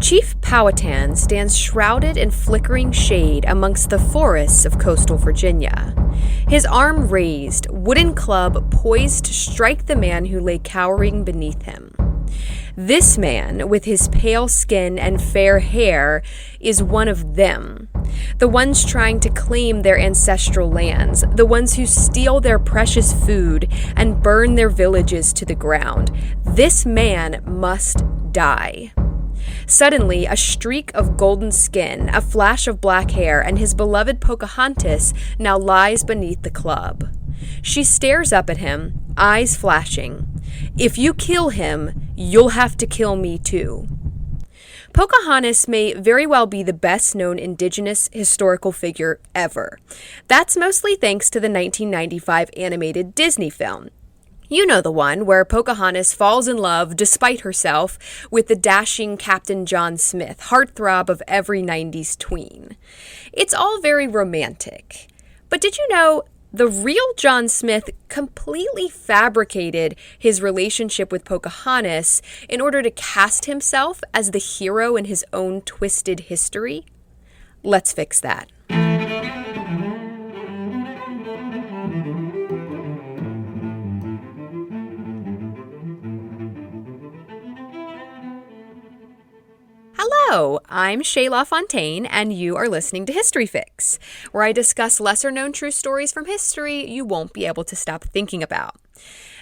Chief Powhatan stands shrouded in flickering shade amongst the forests of coastal Virginia. His arm raised, wooden club poised to strike the man who lay cowering beneath him. This man, with his pale skin and fair hair, is one of them. The ones trying to claim their ancestral lands, the ones who steal their precious food and burn their villages to the ground. This man must die. Suddenly, a streak of golden skin, a flash of black hair, and his beloved Pocahontas now lies beneath the club. She stares up at him, eyes flashing. If you kill him, you'll have to kill me too. Pocahontas may very well be the best-known indigenous historical figure ever. That's mostly thanks to the 1995 animated Disney film. You know the one where Pocahontas falls in love, despite herself, with the dashing Captain John Smith, heartthrob of every 90s tween. It's all very romantic. But did you know the real John Smith completely fabricated his relationship with Pocahontas in order to cast himself as the hero in his own twisted history? Let's fix that. Hello, I'm Shayla Fontaine, and you are listening to History Fix, where I discuss lesser-known true stories from history you won't be able to stop thinking about.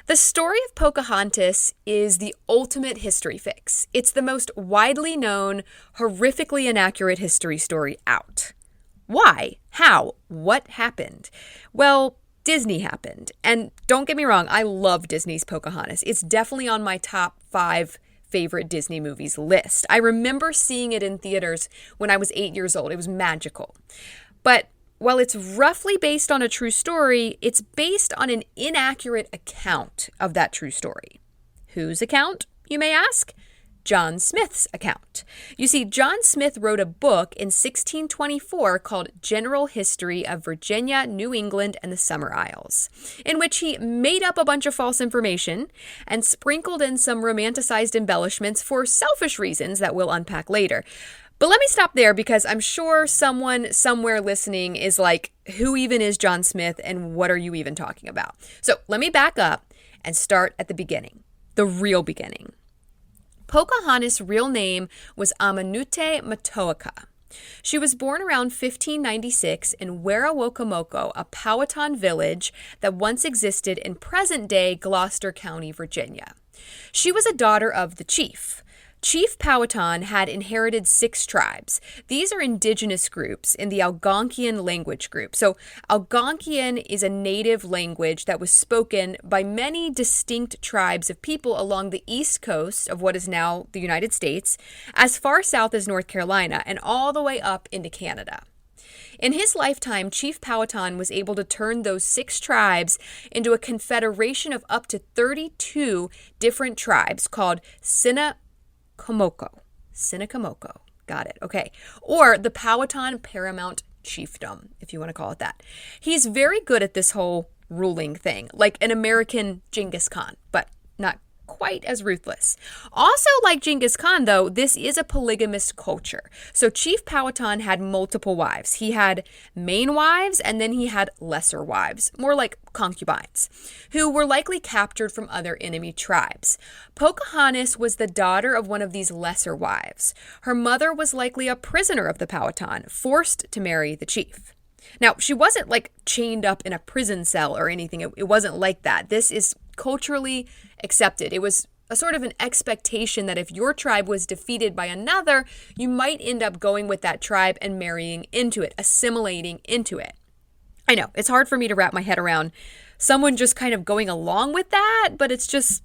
The story of Pocahontas is the ultimate history fix. It's the most widely known, horrifically inaccurate history story out. Why? How? What happened? Well, Disney happened. And don't get me wrong, I love Disney's Pocahontas. It's definitely on my top 5 favorite Disney movies list. I remember seeing it in theaters when I was 8 years old. It was magical. But while it's roughly based on a true story, it's based on an inaccurate account of that true story. Whose account, you may ask? John Smith's account. You see, John Smith wrote a book in 1624 called General History of Virginia, New England, and the Summer Isles, in which he made up a bunch of false information and sprinkled in some romanticized embellishments for selfish reasons that we'll unpack later. But let me stop there because I'm sure someone somewhere listening is like, who even is John Smith and what are you even talking about? So let me back up and start at the beginning, the real beginning. Pocahontas' real name was Amanute Matoaka. She was born around 1596 in Werowocomoco, a Powhatan village that once existed in present-day Gloucester County, Virginia. She was a daughter of the chief. Chief Powhatan had inherited 6 tribes. These are indigenous groups in the Algonquian language group. So Algonquian is a native language that was spoken by many distinct tribes of people along the east coast of what is now the United States, as far south as North Carolina, and all the way up into Canada. In his lifetime, Chief Powhatan was able to turn those 6 tribes into a confederation of up to 32 different tribes called Sinacomoco. Got it. Okay. Or the Powhatan Paramount Chiefdom, if you want to call it that. He's very good at this whole ruling thing, like an American Genghis Khan, but not quite as ruthless. Also, like Genghis Khan, though, this is a polygamous culture. So Chief Powhatan had multiple wives. He had main wives, and then he had lesser wives, more like concubines, who were likely captured from other enemy tribes. Pocahontas was the daughter of one of these lesser wives. Her mother was likely a prisoner of the Powhatan, forced to marry the chief. Now, she wasn't like chained up in a prison cell or anything. It wasn't like that. This is culturally accepted. It was a sort of an expectation that if your tribe was defeated by another, you might end up going with that tribe and marrying into it, assimilating into it. I know, it's hard for me to wrap my head around someone just kind of going along with that, but it's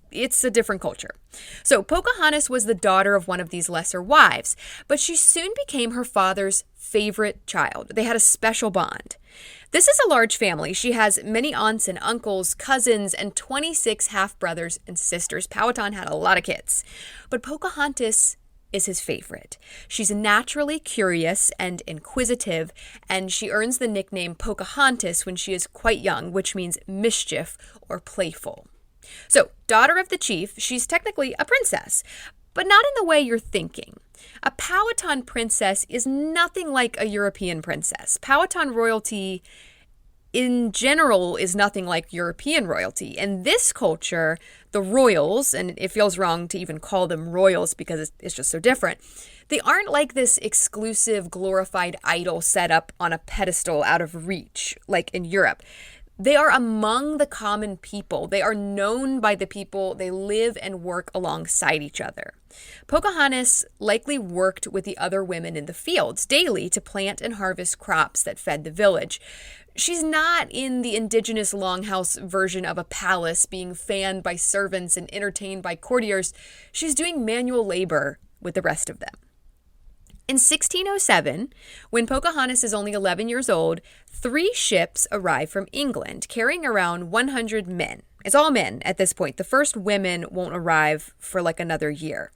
a different culture. So Pocahontas was the daughter of one of these lesser wives, but she soon became her father's favorite child. They had a special bond. This is a large family. She has many aunts and uncles, cousins, and 26 half-brothers and sisters. Powhatan had a lot of kids. But Pocahontas is his favorite. She's naturally curious and inquisitive, and she earns the nickname Pocahontas when she is quite young, which means mischief or playful. So, daughter of the chief, she's technically a princess, but not in the way you're thinking. A Powhatan princess is nothing like a European princess. Powhatan royalty in general is nothing like European royalty. In this culture, the royals, and it feels wrong to even call them royals because it's just so different, they aren't like this exclusive glorified idol set up on a pedestal out of reach like in Europe. They are among the common people. They are known by the people. They live and work alongside each other. Pocahontas likely worked with the other women in the fields daily to plant and harvest crops that fed the village. She's not in the indigenous longhouse version of a palace being fanned by servants and entertained by courtiers. She's doing manual labor with the rest of them. In 1607, when Pocahontas is only 11 years old, 3 ships arrive from England carrying around 100 men. It's all men at this point. The first women won't arrive for like another year.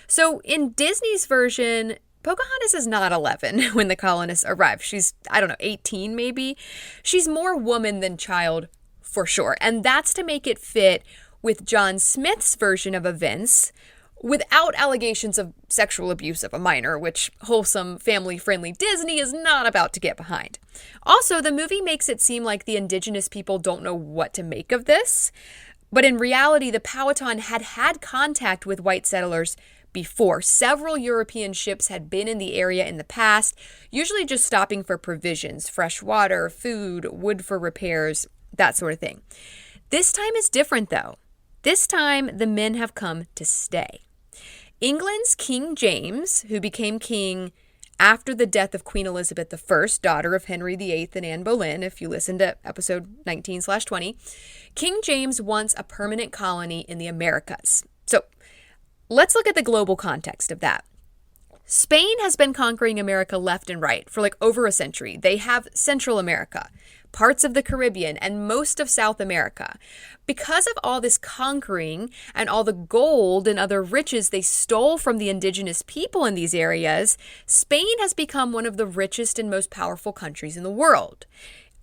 So in Disney's version, Pocahontas is not 11 when the colonists arrive. She's, 18 maybe. She's more woman than child for sure. And that's to make it fit with John Smith's version of events, without allegations of sexual abuse of a minor, which wholesome, family-friendly Disney is not about to get behind. Also, the movie makes it seem like the indigenous people don't know what to make of this, but in reality, the Powhatan had contact with white settlers before. Several European ships had been in the area in the past, usually just stopping for provisions, fresh water, food, wood for repairs, that sort of thing. This time is different, though. This time, the men have come to stay. England's King James, who became king after the death of Queen Elizabeth I, daughter of Henry VIII and Anne Boleyn, if you listen to episode 19/20, King James wants a permanent colony in the Americas. So let's look at the global context of that. Spain has been conquering America left and right for like over a century. They have Central America, parts of the Caribbean, and most of South America. Because of all this conquering and all the gold and other riches they stole from the indigenous people in these areas, Spain has become one of the richest and most powerful countries in the world.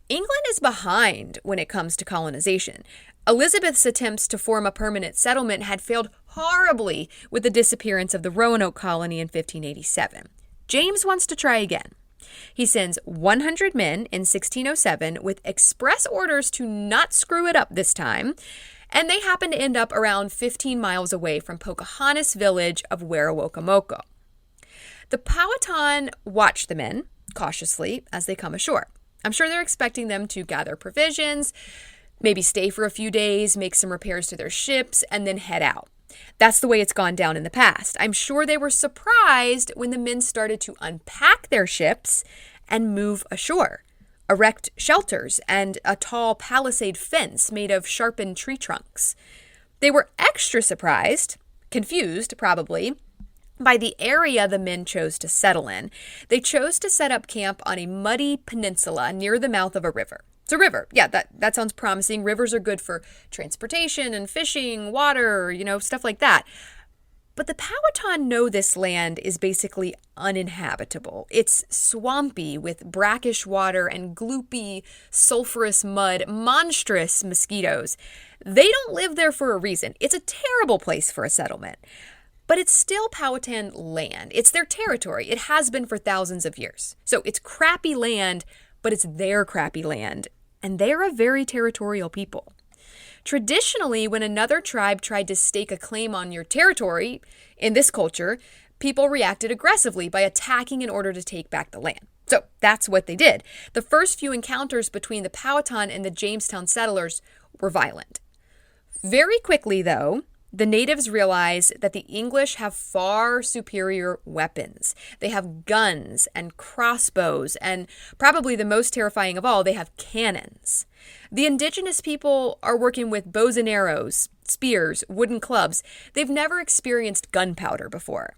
England is behind when it comes to colonization. Elizabeth's attempts to form a permanent settlement had failed horribly with the disappearance of the Roanoke colony in 1587. James wants to try again. He sends 100 men in 1607 with express orders to not screw it up this time, and they happen to end up around 15 miles away from Pocahontas' village of Werowocomoco. The Powhatan watch the men cautiously as they come ashore. I'm sure they're expecting them to gather provisions, maybe stay for a few days, make some repairs to their ships, and then head out. That's the way it's gone down in the past. I'm sure they were surprised when the men started to unpack their ships and move ashore, erect shelters, and a tall palisade fence made of sharpened tree trunks. They were extra surprised, confused probably, by the area the men chose to settle in. They chose to set up camp on a muddy peninsula near the mouth of a river. It's a river. Yeah, that sounds promising. Rivers are good for transportation and fishing, water, stuff like that. But the Powhatan know this land is basically uninhabitable. It's swampy with brackish water and gloopy, sulfurous mud, monstrous mosquitoes. They don't live there for a reason. It's a terrible place for a settlement. But it's still Powhatan land. It's their territory. It has been for thousands of years. So it's crappy land, but it's their crappy land. And they're a very territorial people. Traditionally, when another tribe tried to stake a claim on your territory, in this culture, people reacted aggressively by attacking in order to take back the land. So that's what they did. The first few encounters between the Powhatan and the Jamestown settlers were violent. Very quickly, though, the natives realize that the English have far superior weapons. They have guns and crossbows, and probably the most terrifying of all, they have cannons. The indigenous people are working with bows and arrows, spears, wooden clubs. They've never experienced gunpowder before.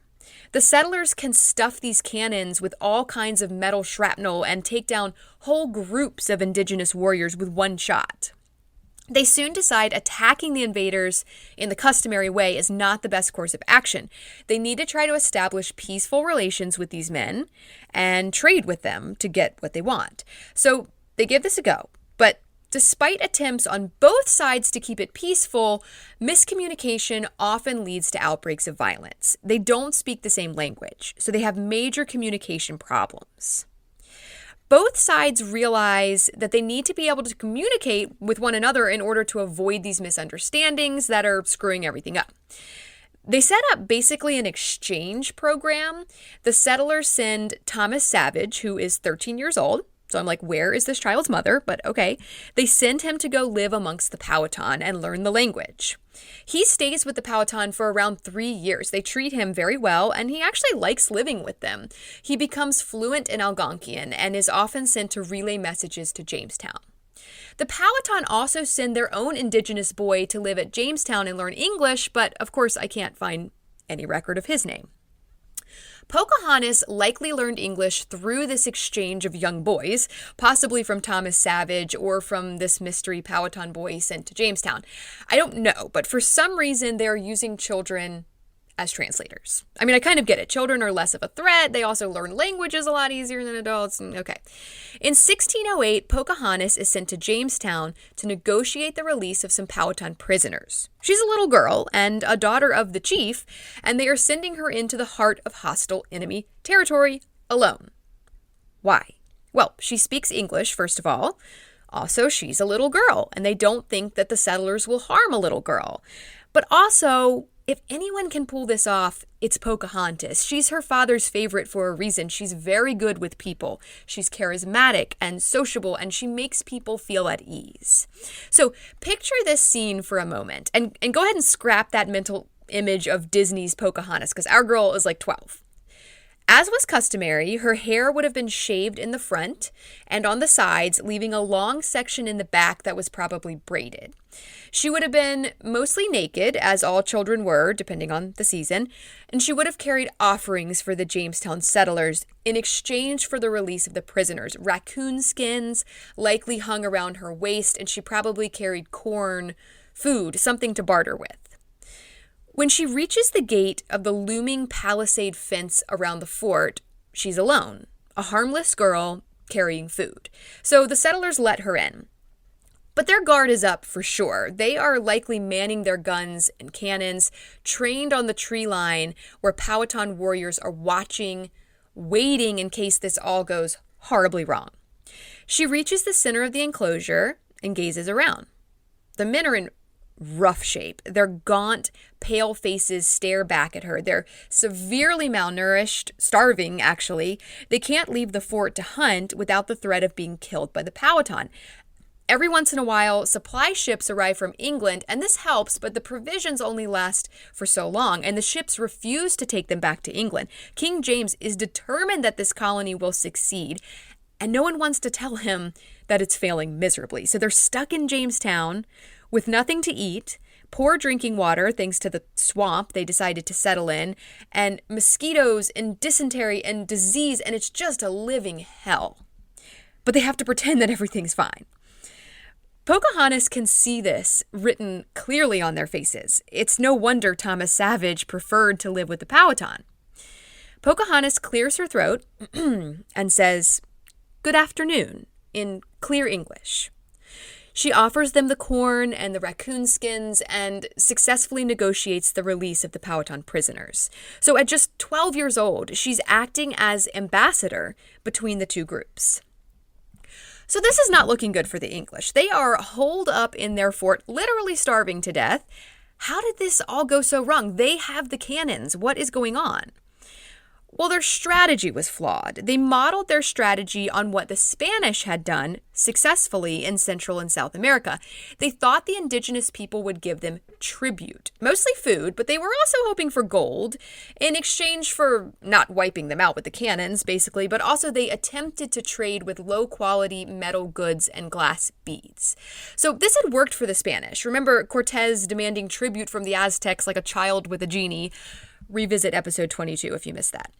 The settlers can stuff these cannons with all kinds of metal shrapnel and take down whole groups of indigenous warriors with one shot. They soon decide attacking the invaders in the customary way is not the best course of action. They need to try to establish peaceful relations with these men and trade with them to get what they want. So they give this a go. But Despite attempts on both sides to keep it peaceful, miscommunication often leads to outbreaks of violence. They don't speak the same language, so they have major communication problems. Both sides realize that they need to be able to communicate with one another in order to avoid these misunderstandings that are screwing everything up. They set up basically an exchange program. The settlers send Thomas Savage, who is 13 years old. So I'm like, where is this child's mother? But okay. They send him to go live amongst the Powhatan and learn the language. He stays with the Powhatan for around 3 years. They treat him very well, and he actually likes living with them. He becomes fluent in Algonquian and is often sent to relay messages to Jamestown. The Powhatan also send their own indigenous boy to live at Jamestown and learn English, but of course I can't find any record of his name. Pocahontas likely learned English through this exchange of young boys, possibly from Thomas Savage or from this mystery Powhatan boy sent to Jamestown. I don't know, but for some reason they're using children as translators. I mean, I kind of get it. Children are less of a threat. They also learn languages a lot easier than adults. Okay. In 1608, Pocahontas is sent to Jamestown to negotiate the release of some Powhatan prisoners. She's a little girl and a daughter of the chief, and they are sending her into the heart of hostile enemy territory alone. Why? Well, she speaks English, first of all. Also, she's a little girl, and they don't think that the settlers will harm a little girl. But also, if anyone can pull this off, it's Pocahontas. She's her father's favorite for a reason. She's very good with people. She's charismatic and sociable, and she makes people feel at ease. So picture this scene for a moment, and go ahead and scrap that mental image of Disney's Pocahontas, because our girl is like 12. As was customary, her hair would have been shaved in the front and on the sides, leaving a long section in the back that was probably braided. She would have been mostly naked, as all children were, depending on the season, and she would have carried offerings for the Jamestown settlers in exchange for the release of the prisoners. Raccoon skins likely hung around her waist, and she probably carried corn, food, something to barter with. When she reaches the gate of the looming palisade fence around the fort, she's alone, a harmless girl carrying food. So the settlers let her in. But their guard is up for sure. They are likely manning their guns and cannons, trained on the tree line where Powhatan warriors are watching, waiting in case this all goes horribly wrong. She reaches the center of the enclosure and gazes around. The men are in rough shape. Their gaunt, pale faces stare back at her. They're severely malnourished, starving actually. They can't leave the fort to hunt without the threat of being killed by the Powhatan. Every once in a while, supply ships arrive from England, and this helps, but the provisions only last for so long, and the ships refuse to take them back to England. King James is determined that this colony will succeed, and no one wants to tell him that it's failing miserably. So they're stuck in Jamestown with nothing to eat, poor drinking water thanks to the swamp they decided to settle in, and mosquitoes and dysentery and disease, and it's just a living hell. But they have to pretend that everything's fine. Pocahontas can see this written clearly on their faces. It's no wonder Thomas Savage preferred to live with the Powhatan. Pocahontas clears her throat and says, "Good afternoon," in clear English. She offers them the corn and the raccoon skins and successfully negotiates the release of the Powhatan prisoners. So at just 12 years old, she's acting as ambassador between the two groups. So this is not looking good for the English. They are holed up in their fort, literally starving to death. How did this all go so wrong? They have the cannons. What is going on? Well, their strategy was flawed. They modeled their strategy on what the Spanish had done successfully in Central and South America. They thought the indigenous people would give them tribute, mostly food, but they were also hoping for gold in exchange for not wiping them out with the cannons, basically, but also they attempted to trade with low-quality metal goods and glass beads. So this had worked for the Spanish. Remember Cortez demanding tribute from the Aztecs like a child with a genie? Revisit episode 22 if you missed that.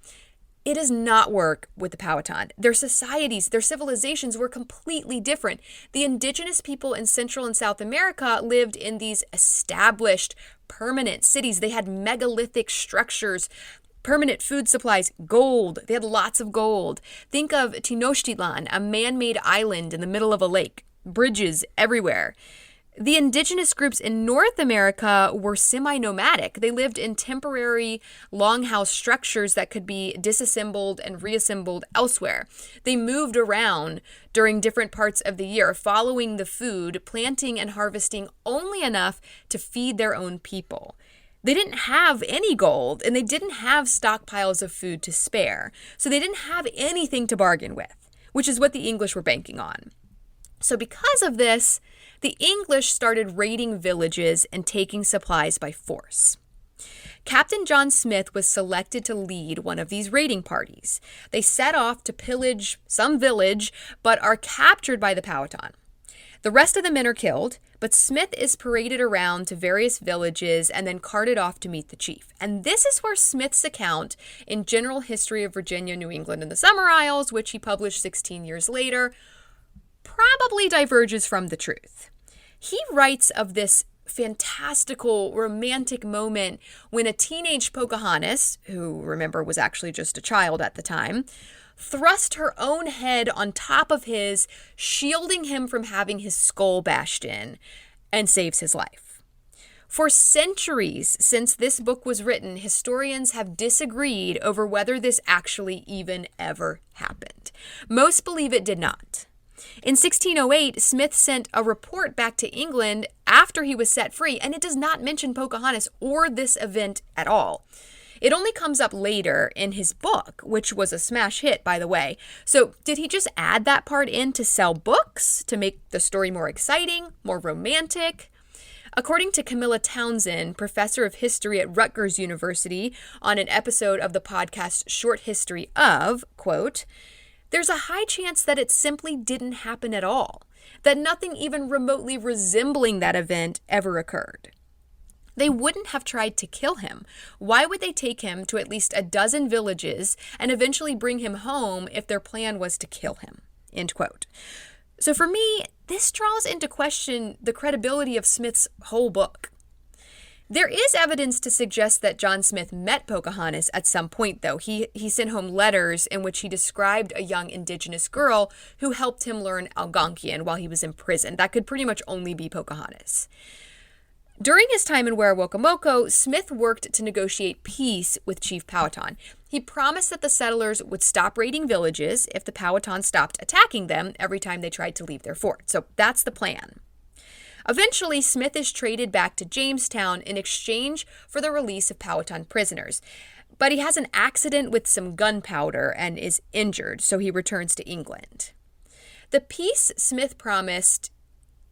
It does not work with the Powhatan. Their societies, their civilizations were completely different. The indigenous people in Central and South America lived in these established, permanent cities. They had megalithic structures, permanent food supplies, gold. They had lots of gold. Think of Tenochtitlan, a man-made island in the middle of a lake. bridges everywhere. The indigenous groups in North America were semi-nomadic. They lived in temporary longhouse structures that could be disassembled and reassembled elsewhere. They moved around during different parts of the year, following the food, planting and harvesting only enough to feed their own people. They didn't have any gold, and they didn't have stockpiles of food to spare. So they didn't have anything to bargain with, which is what the English were banking on. So because of this, the English started raiding villages and taking supplies by force. Captain John Smith was selected to lead one of these raiding parties. They set off to pillage some village, but are captured by the Powhatan. The rest of the men are killed, but Smith is paraded around to various villages and then carted off to meet the chief. And this is where Smith's account in General History of Virginia, New England, and the Summer Isles, which he published 16 years later, probably diverges from the truth. He writes of this fantastical, romantic moment when a teenage Pocahontas, who, remember, was actually just a child at the time, thrust her own head on top of his, shielding him from having his skull bashed in, and saves his life. For centuries since this book was written, historians have disagreed over whether this actually even ever happened. Most believe it did not. In 1608, Smith sent a report back to England after he was set free, and it does not mention Pocahontas or this event at all. It only comes up later in his book, which was a smash hit, by the way. So did he just add that part in to sell books, to make the story more exciting, more romantic? According to Camilla Townsend, professor of history at Rutgers University, on an episode of the podcast Short History of, quote, "There's a high chance that it simply didn't happen at all, that nothing even remotely resembling that event ever occurred. They wouldn't have tried to kill him. Why would they take him to at least a dozen villages and eventually bring him home if their plan was to kill him?" End quote. So for me, this draws into question the credibility of Smith's whole book. There is evidence to suggest that John Smith met Pocahontas at some point, though. He sent home letters in which he described a young indigenous girl who helped him learn Algonquian while he was in prison. That could pretty much only be Pocahontas. During his time in Werowocomoco, Smith worked to negotiate peace with Chief Powhatan. He promised that the settlers would stop raiding villages if the Powhatan stopped attacking them every time they tried to leave their fort. So that's the plan. Eventually, Smith is traded back to Jamestown in exchange for the release of Powhatan prisoners. But he has an accident with some gunpowder and is injured, so he returns to England. The peace Smith promised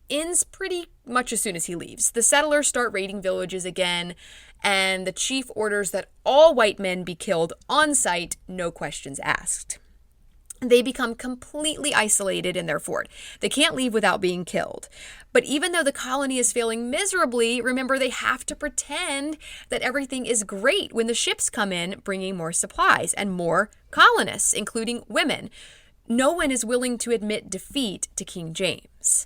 ends pretty much as soon as he leaves. The settlers start raiding villages again, and the chief orders that all white men be killed on sight, no questions asked. They become completely isolated in their fort. They can't leave without being killed. But even though the colony is failing miserably, remember, they have to pretend that everything is great when the ships come in bringing more supplies and more colonists, including women. No one is willing to admit defeat to King James.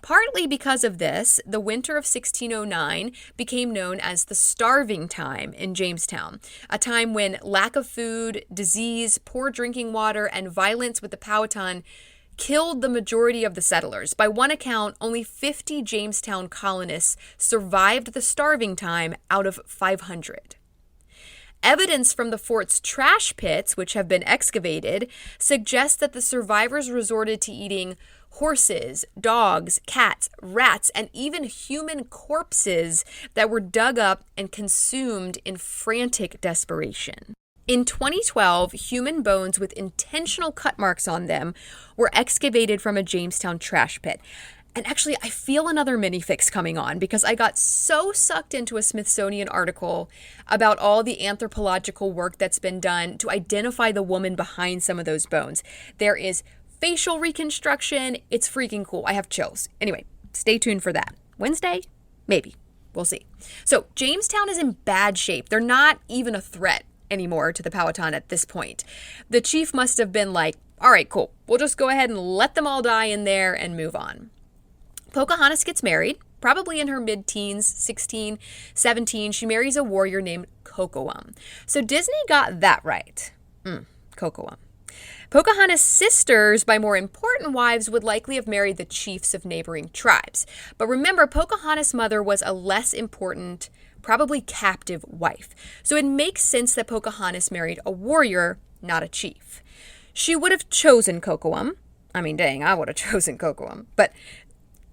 Partly because of this, the winter of 1609 became known as the starving time in Jamestown, a time when lack of food, disease, poor drinking water, and violence with the Powhatan killed the majority of the settlers. By one account, only 50 Jamestown colonists survived the starving time out of 500. Evidence from the fort's trash pits, which have been excavated, suggests that the survivors resorted to eating horses, dogs, cats, rats, and even human corpses that were dug up and consumed in frantic desperation. In 2012, human bones with intentional cut marks on them were excavated from a Jamestown trash pit. And actually, I feel another mini-fix coming on because I got so sucked into a Smithsonian article about all the anthropological work that's been done to identify the woman behind some of those bones. There is facial reconstruction. It's freaking cool. I have chills. Anyway, stay tuned for that. Wednesday? Maybe. We'll see. So Jamestown is in bad shape. They're not even a threat anymore to the Powhatan at this point. The chief must have been like, all right, cool. We'll just go ahead and let them all die in there and move on. Pocahontas gets married, probably in her mid-teens, 16, 17. She marries a warrior named Kocoum. So Disney got that right. Kocoum. Pocahontas' sisters, by more important wives, would likely have married the chiefs of neighboring tribes. But remember, Pocahontas' mother was a less important, probably captive wife. So it makes sense that Pocahontas married a warrior, not a chief. She would have chosen Kocoum. I mean, dang, I would have chosen Kocoum. But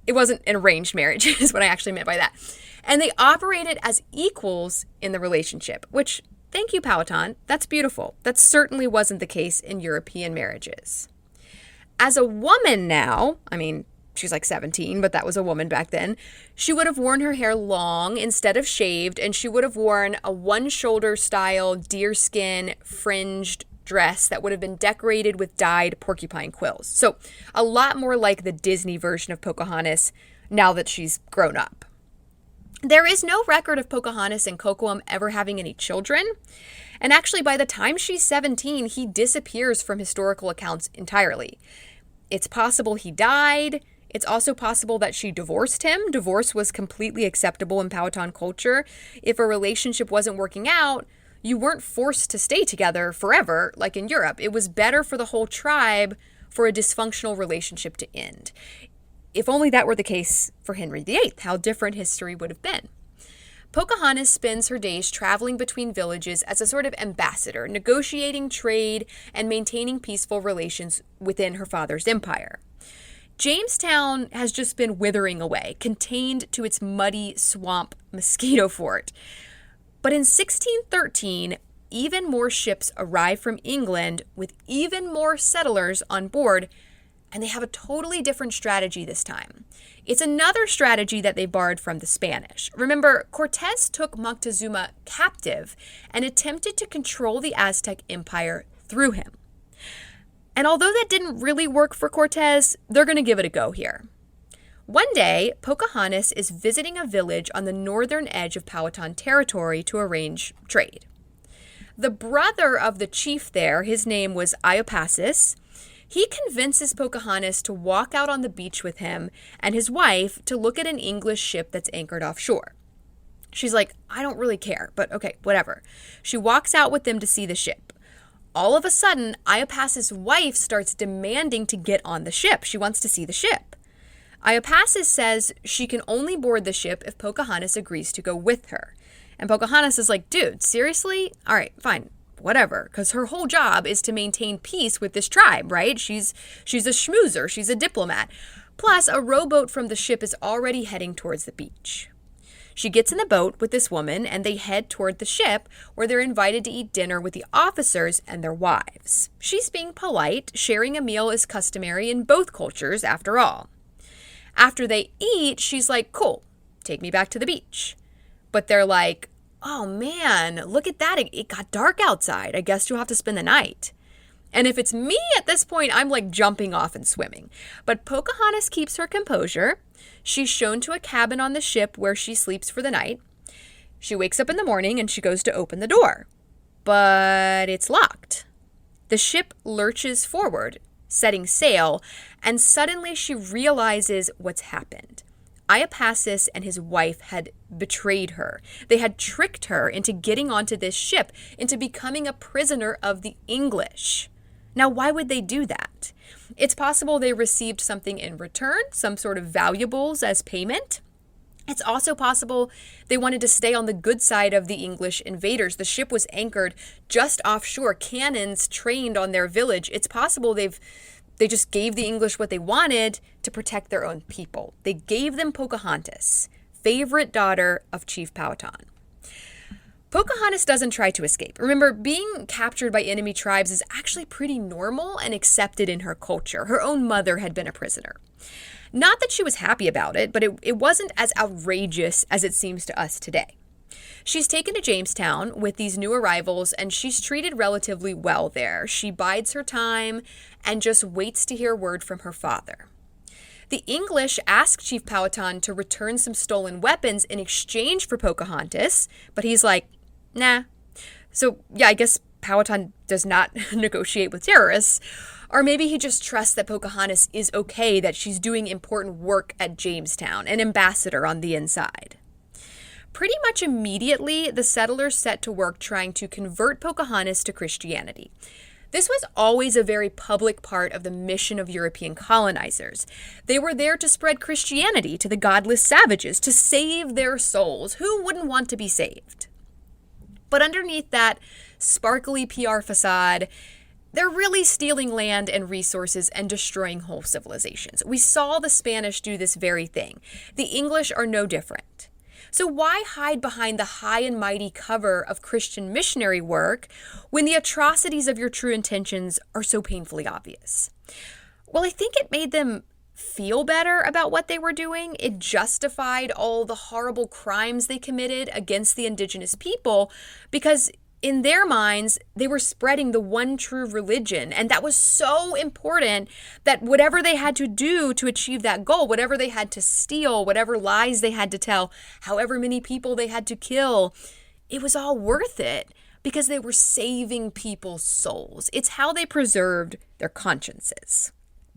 it wasn't an arranged marriage, is what I actually meant by that. And they operated as equals in the relationship, which, thank you, Powhatan, that's beautiful. That certainly wasn't the case in European marriages. As a woman now, I mean, she's like 17, but that was a woman back then, she would have worn her hair long instead of shaved, and she would have worn a one-shoulder style deerskin fringed dress that would have been decorated with dyed porcupine quills. So a lot more like the Disney version of Pocahontas now that she's grown up. There is no record of Pocahontas and Kocoum ever having any children. And actually, by the time she's 17, he disappears from historical accounts entirely. It's possible he died. It's also possible that she divorced him. Divorce was completely acceptable in Powhatan culture. If a relationship wasn't working out, you weren't forced to stay together forever, like in Europe. It was better for the whole tribe for a dysfunctional relationship to end. If only that were the case for Henry VIII, how different history would have been. Pocahontas spends her days traveling between villages as a sort of ambassador, negotiating trade and maintaining peaceful relations within her father's empire. Jamestown has just been withering away, contained to its muddy swamp mosquito fort. But in 1613, even more ships arrive from England with even more settlers on board, and they have a totally different strategy this time. It's another strategy that they borrowed from the Spanish. Remember, Cortez took Moctezuma captive and attempted to control the Aztec Empire through him. And although that didn't really work for Cortez, they're going to give it a go here. One day, Pocahontas is visiting a village on the northern edge of Powhatan territory to arrange trade. The brother of the chief there, his name was Iopacis, he convinces Pocahontas to walk out on the beach with him and his wife to look at an English ship that's anchored offshore. She's like, I don't really care, but okay, whatever. She walks out with them to see the ship. All of a sudden, Iopacis' wife starts demanding to get on the ship. She wants to see the ship. Iopacis says she can only board the ship if Pocahontas agrees to go with her. And Pocahontas is like, dude, seriously? All right, fine, whatever. Because her whole job is to maintain peace with this tribe, right? She's a schmoozer. She's a diplomat. Plus, a rowboat from the ship is already heading towards the beach. She gets in the boat with this woman, and they head toward the ship, where they're invited to eat dinner with the officers and their wives. She's being polite. Sharing a meal is customary in both cultures, after all. After they eat, she's like, cool, take me back to the beach. But they're like, oh man, look at that. It got dark outside. I guess you'll have to spend the night. And if it's me at this point, I'm like jumping off and swimming. But Pocahontas keeps her composure. She's shown to a cabin on the ship where she sleeps for the night. She wakes up in the morning and she goes to open the door. But it's locked. The ship lurches forward, setting sail, and suddenly she realizes what's happened. Iopacis and his wife had betrayed her. They had tricked her into getting onto this ship, into becoming a prisoner of the English. Now, why would they do that? It's possible they received something in return, some sort of valuables as payment. It's also possible they wanted to stay on the good side of the English invaders. The ship was anchored just offshore, cannons trained on their village. It's possible they just gave the English what they wanted to protect their own people. They gave them Pocahontas, favorite daughter of Chief Powhatan. Pocahontas doesn't try to escape. Remember, being captured by enemy tribes is actually pretty normal and accepted in her culture. Her own mother had been a prisoner. Not that she was happy about it, but it wasn't as outrageous as it seems to us today. She's taken to Jamestown with these new arrivals, and she's treated relatively well there. She bides her time and just waits to hear word from her father. The English ask Chief Powhatan to return some stolen weapons in exchange for Pocahontas, but he's like, nah. So, yeah, I guess Powhatan does not negotiate with terrorists. Or maybe he just trusts that Pocahontas is okay, that she's doing important work at Jamestown, an ambassador on the inside. Pretty much immediately, the settlers set to work trying to convert Pocahontas to Christianity. This was always a very public part of the mission of European colonizers. They were there to spread Christianity to the godless savages, to save their souls. Who wouldn't want to be saved? But underneath that sparkly PR facade, they're really stealing land and resources and destroying whole civilizations. We saw the Spanish do this very thing. The English are no different. So why hide behind the high and mighty cover of Christian missionary work when the atrocities of your true intentions are so painfully obvious? Well, I think it made them feel better about what they were doing. It justified all the horrible crimes they committed against the indigenous people because in their minds, they were spreading the one true religion. And that was so important that whatever they had to do to achieve that goal, whatever they had to steal, whatever lies they had to tell, however many people they had to kill, it was all worth it because they were saving people's souls. It's how they preserved their consciences.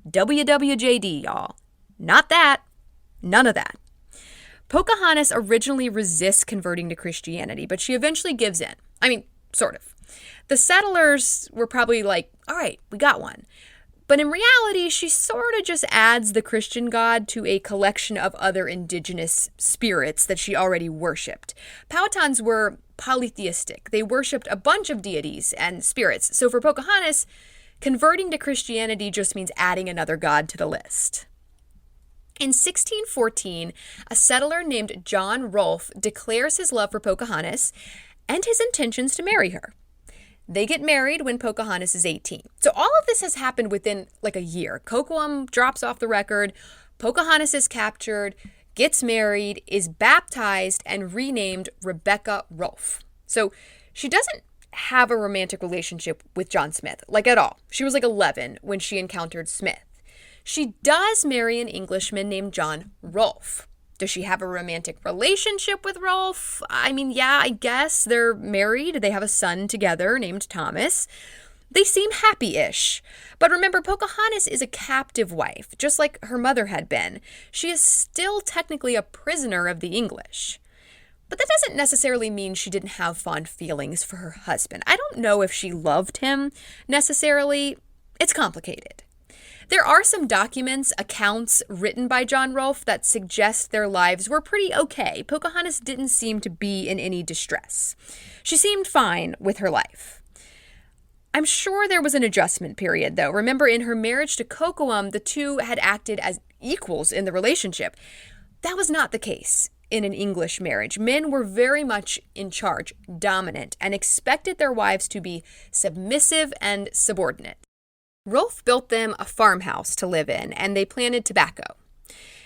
WWJD, y'all. Not that. None of that. Pocahontas originally resists converting to Christianity, but she eventually gives in. I mean, sort of. The settlers were probably like, all right, we got one. But in reality, she sort of just adds the Christian God to a collection of other indigenous spirits that she already worshipped. Powhatans were polytheistic. They worshipped a bunch of deities and spirits. So for Pocahontas, converting to Christianity just means adding another god to the list. In 1614, a settler named John Rolfe declares his love for Pocahontas and his intentions to marry her. They get married when Pocahontas is 18. So all of this has happened within like a year. Cocoam drops off the record, Pocahontas is captured, gets married, is baptized, and renamed Rebecca Rolfe. So she doesn't have a romantic relationship with John Smith, like at all. She was like 11 when she encountered Smith. She does marry an Englishman named John Rolfe. Does she have a romantic relationship with Rolfe? I mean, yeah, I guess they're married. They have a son together named Thomas. They seem happy-ish. But remember, Pocahontas is a captive wife, just like her mother had been. She is still technically a prisoner of the English. But that doesn't necessarily mean she didn't have fond feelings for her husband. I don't know if she loved him necessarily. It's complicated. There are some documents, accounts written by John Rolfe that suggest their lives were pretty okay. Pocahontas didn't seem to be in any distress. She seemed fine with her life. I'm sure there was an adjustment period, though. Remember, in her marriage to Cocoam, the two had acted as equals in the relationship. That was not the case in an English marriage. Men were very much in charge, dominant, and expected their wives to be submissive and subordinate. Rolfe built them a farmhouse to live in, and they planted tobacco.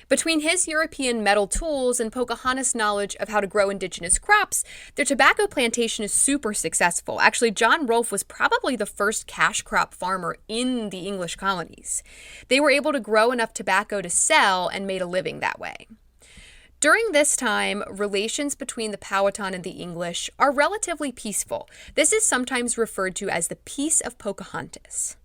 Between his European metal tools and Pocahontas' knowledge of how to grow indigenous crops, their tobacco plantation is super successful. Actually, John Rolfe was probably the first cash crop farmer in the English colonies. They were able to grow enough tobacco to sell and made a living that way. During this time, relations between the Powhatan and the English are relatively peaceful. This is sometimes referred to as the Peace of Pocahontas.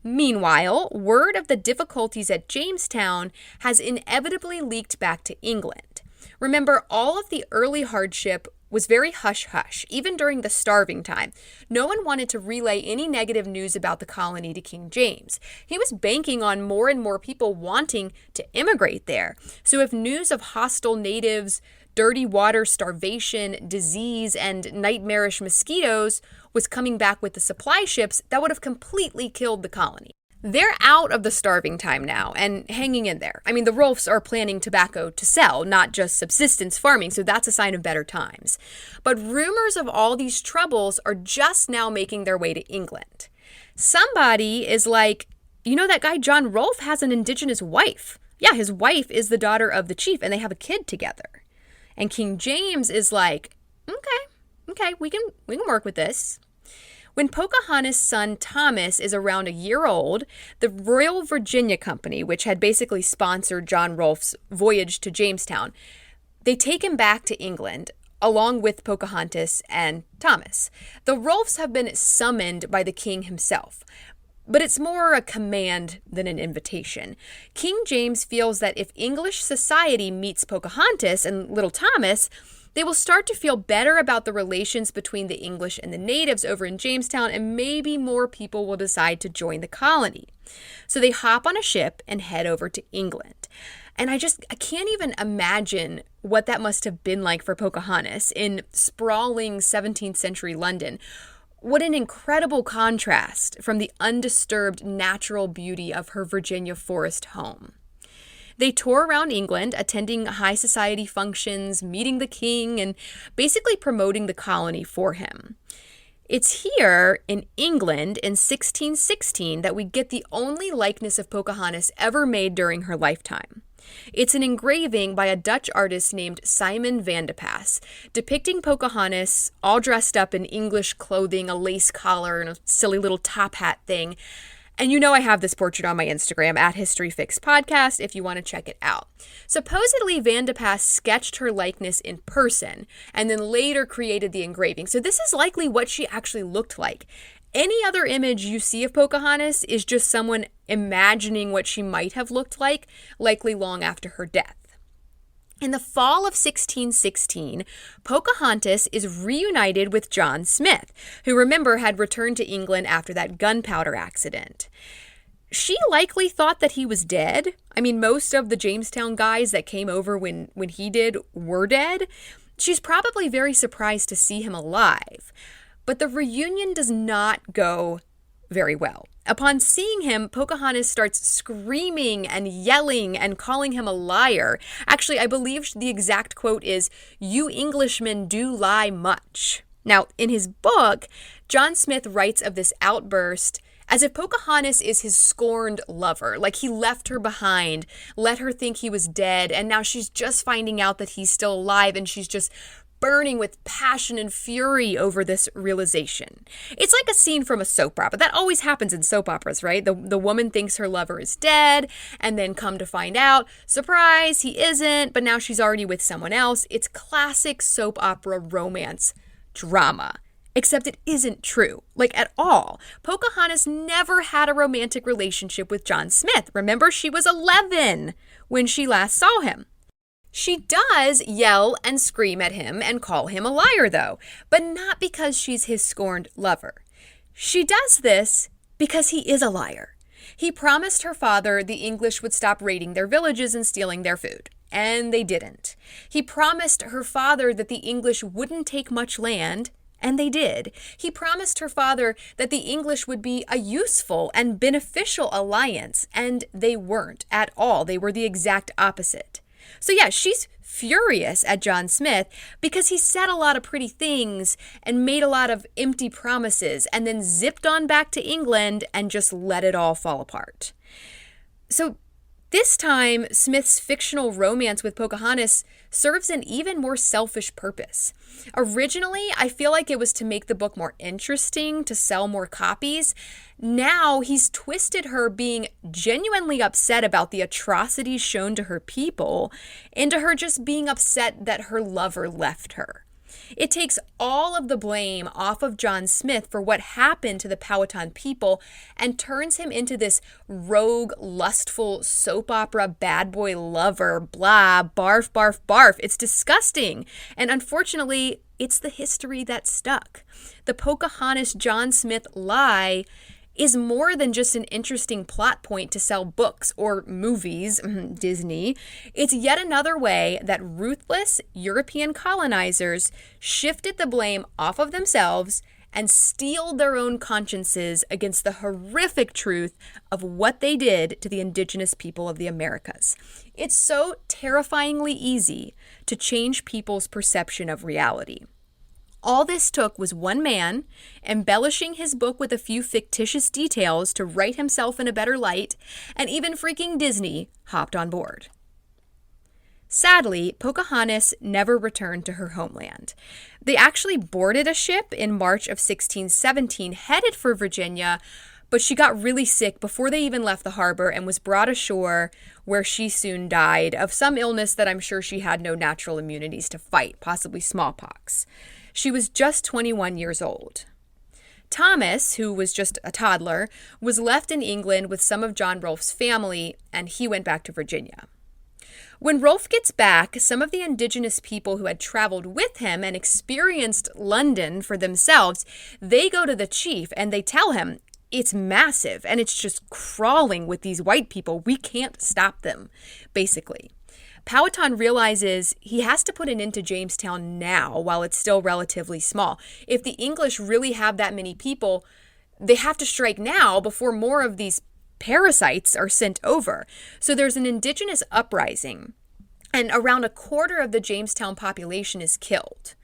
Meanwhile, word of the difficulties at Jamestown has inevitably leaked back to England. Remember, all of the early hardship was very hush-hush, even during the starving time. No one wanted to relay any negative news about the colony to King James. He was banking on more and more people wanting to immigrate there. So if news of hostile natives, dirty water, starvation, disease, and nightmarish mosquitoes was coming back with the supply ships, that would have completely killed the colony. They're out of the starving time now and hanging in there. I mean, the Rolfes are planting tobacco to sell, not just subsistence farming, so that's a sign of better times. But rumors of all these troubles are just now making their way to England. Somebody is like, you know, that guy John Rolfe has an indigenous wife. Yeah, his wife is the daughter of the chief, and they have a kid together. And King James is like, okay, we can work with this. When Pocahontas' son Thomas is around a year old, the Royal Virginia Company, which had basically sponsored John Rolfe's voyage to Jamestown, they take him back to England, along with Pocahontas and Thomas. The Rolfes have been summoned by the king himself, but it's more a command than an invitation. King James feels that if English society meets Pocahontas and little Thomas, They will start to feel better about the relations between the English and the natives over in Jamestown, and maybe more people will decide to join the colony. So they hop on a ship and head over to England. And I can't even imagine what that must have been like for Pocahontas in sprawling 17th century London. What an incredible contrast from the undisturbed natural beauty of her Virginia forest home. They tour around England, attending high society functions, meeting the king, and basically promoting the colony for him. It's here in England in 1616 that we get the only likeness of Pocahontas ever made during her lifetime. It's an engraving by a Dutch artist named Simon van de Pas, depicting Pocahontas all dressed up in English clothing, a lace collar, and a silly little top hat thing. And you know I have this portrait on my Instagram, @HistoryFixPodcast, if you want to check it out. Supposedly, Van de Pas sketched her likeness in person and then later created the engraving. So this is likely what she actually looked like. Any other image you see of Pocahontas is just someone imagining what she might have looked like, likely long after her death. In the fall of 1616, Pocahontas is reunited with John Smith, who, remember, had returned to England after that gunpowder accident. She likely thought that he was dead. I mean, most of the Jamestown guys that came over when he did were dead. She's probably very surprised to see him alive. But the reunion does not go very well. Upon seeing him, Pocahontas starts screaming and yelling and calling him a liar. Actually, I believe the exact quote is, "You Englishmen do lie much." Now, in his book, John Smith writes of this outburst as if Pocahontas is his scorned lover, like he left her behind, let her think he was dead, and now she's just finding out that he's still alive, and she's just burning with passion and fury over this realization. It's like a scene from a soap opera. That always happens in soap operas, right? The woman thinks her lover is dead, and then come to find out, surprise, he isn't, but now she's already with someone else. It's classic soap opera romance drama. Except it isn't true, like at all. Pocahontas never had a romantic relationship with John Smith. Remember, she was 11 when she last saw him. She does yell and scream at him and call him a liar, though, but not because she's his scorned lover. She does this because he is a liar. He promised her father the English would stop raiding their villages and stealing their food, and they didn't. He promised her father that the English wouldn't take much land, and they did. He promised her father that the English would be a useful and beneficial alliance, and they weren't at all. They were the exact opposite. So yeah, she's furious at John Smith because he said a lot of pretty things and made a lot of empty promises and then zipped on back to England and just let it all fall apart. So this time, Smith's fictional romance with Pocahontas serves an even more selfish purpose. Originally, I feel like it was to make the book more interesting, to sell more copies. Now, he's twisted her being genuinely upset about the atrocities shown to her people into her just being upset that her lover left her. It takes all of the blame off of John Smith for what happened to the Powhatan people and turns him into this rogue, lustful, soap opera bad boy lover, blah, barf, barf, barf. It's disgusting. And unfortunately, it's the history that stuck. The Pocahontas John Smith lie is more than just an interesting plot point to sell books or movies, Disney. It's yet another way that ruthless European colonizers shifted the blame off of themselves and steeled their own consciences against the horrific truth of what they did to the indigenous people of the Americas. It's so terrifyingly easy to change people's perception of reality. All this took was one man embellishing his book with a few fictitious details to write himself in a better light, and even freaking Disney hopped on board. Sadly, Pocahontas never returned to her homeland. They actually boarded a ship in March of 1617 headed for Virginia, but she got really sick before they even left the harbor and was brought ashore, where she soon died of some illness that I'm sure she had no natural immunities to fight, possibly smallpox. She was just 21 years old. Thomas, who was just a toddler, was left in England with some of John Rolfe's family, and he went back to Virginia. When Rolfe gets back, some of the indigenous people who had traveled with him and experienced London for themselves, they go to the chief and they tell him, it's massive and it's just crawling with these white people. We can't stop them, basically. Powhatan realizes he has to put an end to Jamestown now while it's still relatively small. If the English really have that many people, they have to strike now before more of these parasites are sent over. So there's an indigenous uprising, and around a quarter of the Jamestown population is killed.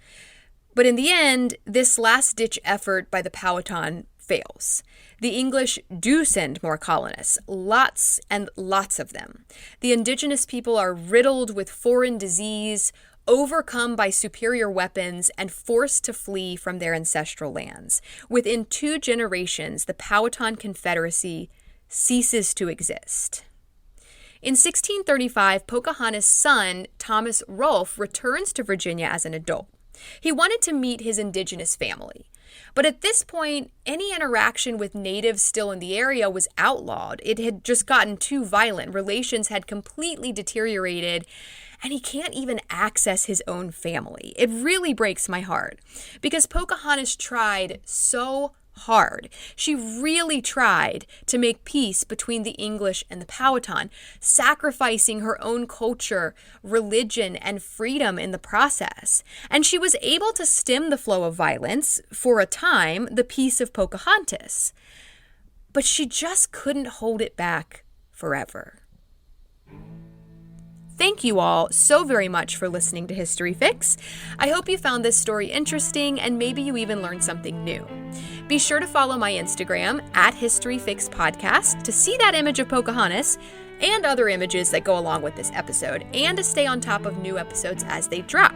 But in the end, this last-ditch effort by the Powhatan fails. The English do send more colonists, lots and lots of them. The indigenous people are riddled with foreign disease, overcome by superior weapons, and forced to flee from their ancestral lands. Within 2 generations, the Powhatan Confederacy ceases to exist. In 1635, Pocahontas' son, Thomas Rolfe, returns to Virginia as an adult. He wanted to meet his indigenous family. But at this point, any interaction with natives still in the area was outlawed. It had just gotten too violent. Relations had completely deteriorated, and he can't even access his own family. It really breaks my heart because Pocahontas tried so hard. She really tried to make peace between the English and the Powhatan, sacrificing her own culture, religion, and freedom in the process. And she was able to stem the flow of violence, for a time, the peace of Pocahontas. But she just couldn't hold it back forever. Thank you all so very much for listening to History Fix. I hope you found this story interesting and maybe you even learned something new. Be sure to follow my Instagram @HistoryFixPodcast to see that image of Pocahontas and other images that go along with this episode, and to stay on top of new episodes as they drop.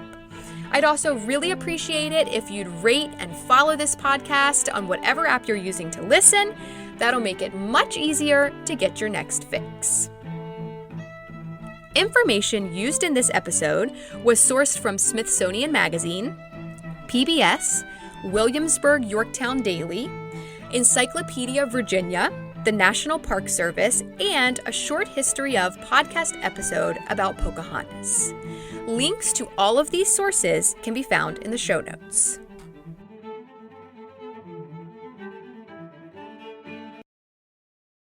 I'd also really appreciate it if you'd rate and follow this podcast on whatever app you're using to listen. That'll make it much easier to get your next fix. Information used in this episode was sourced from Smithsonian Magazine, PBS, Williamsburg Yorktown Daily, Encyclopedia Virginia, the National Park Service, and a short history of podcast episode about Pocahontas. Links to all of these sources can be found in the show notes.